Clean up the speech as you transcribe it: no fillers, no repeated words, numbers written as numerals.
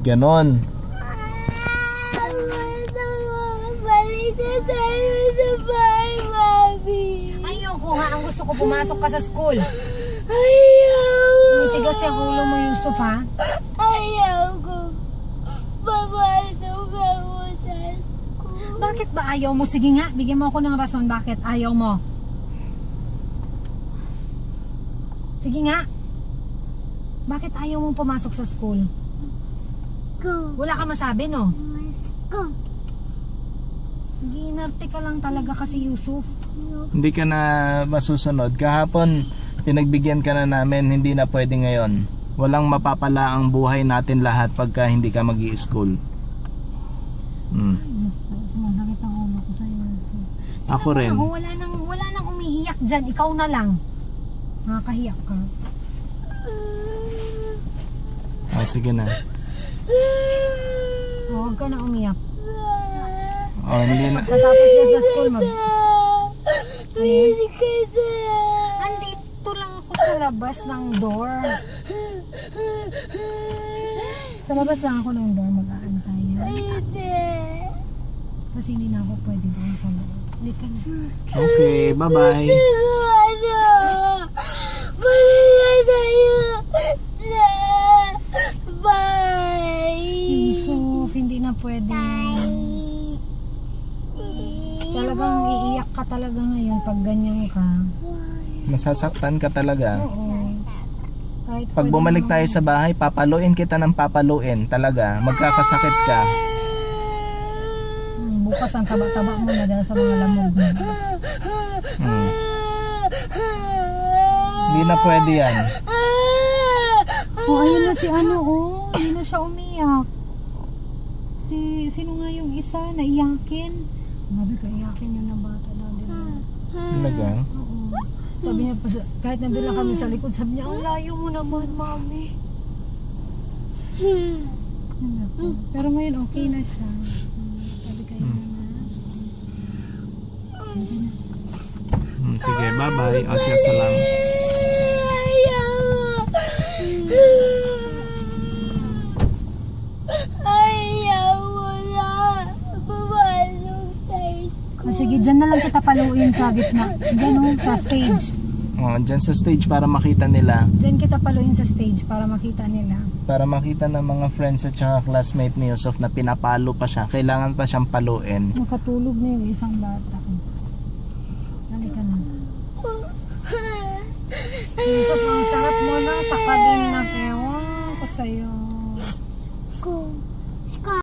Ganon. Balik na tayo sa bahay, Mami. Ayoko nga, ang gusto ko pumasok ka sa school. Ayaw. Mitigas yung ulo mo, Yusuf, ha? Ayaw ko. Papasok ako sa school. Bakit ba ayaw mo? Sige nga, bigyan mo ako ng rason bakit ayaw mo. Sige nga. Bakit ayaw mong pumasok sa school? Go. Wala ka masabi, no? Go. Ginarte ka lang talaga kasi, Yusuf. Hindi ka na masusunod. Kahapon, pinagbigyan ka na namin, hindi na pwede ngayon. Walang mapapala ang buhay natin lahat pagka hindi ka mag-i-school. Sumasakit ang ulo ko sa'yo. Ako rin. Ako, wala nang umiiyak dyan. Ikaw na lang. Nakakahiyak ka. Sige na. Huwag ka na umiyak. Hindi na. Pagkatapos yan sa school, Pwede ka na. Andito lang ako sa labas ng door. Sa labas lang ako ng door, mag-aantay. Pwede. Kasi hindi na ako pwede doon sa loob. Hindi ka na. Okay, bye-bye. Ano? Balik na tayo sa bahay. Yusuf, hindi na pwede. Talagang iiyak ka talaga ngayon pag ganyan ka. Masasaktan ka talaga. Oo. Kahit Pag pwede bumalik naman- tayo sa bahay, papaluin kita ng papaluin. Talaga, magkakasakit ka. Bukas ang taba-taba mo na dahil sa mga lamog mo. Hindi na pwede yan. Oh, ayun na si ano, oh. Hindi na siya umiyak. Sino nga yung isa na iyakin? Sabi ko, iyakin yun ng bata daw, di ba? Talaga? Oo. Sabi niya, kahit nandun lang kami sa likod, sabi niya, ang layo mo naman, Mami. Ano po. Pero ngayon, okay na siya. Sabi kayo na. Sige, bye-bye. Asya salam. Ayaw ko na pumasok sa school. Sige, dyan na lang kita paluin sa gitna. Dyan o, sa stage. Dyan sa stage para makita nila. Dyan kita paluin sa stage para makita nila. Para makita ng mga friends at saka classmate ni Yusuf na pinapalo pa siya. Kailangan pa siyang paluin. Nakatulog na yung isang bata. Halika na. Yusuf, ang sarap mo na sa kabin na ewan ko sa'yo.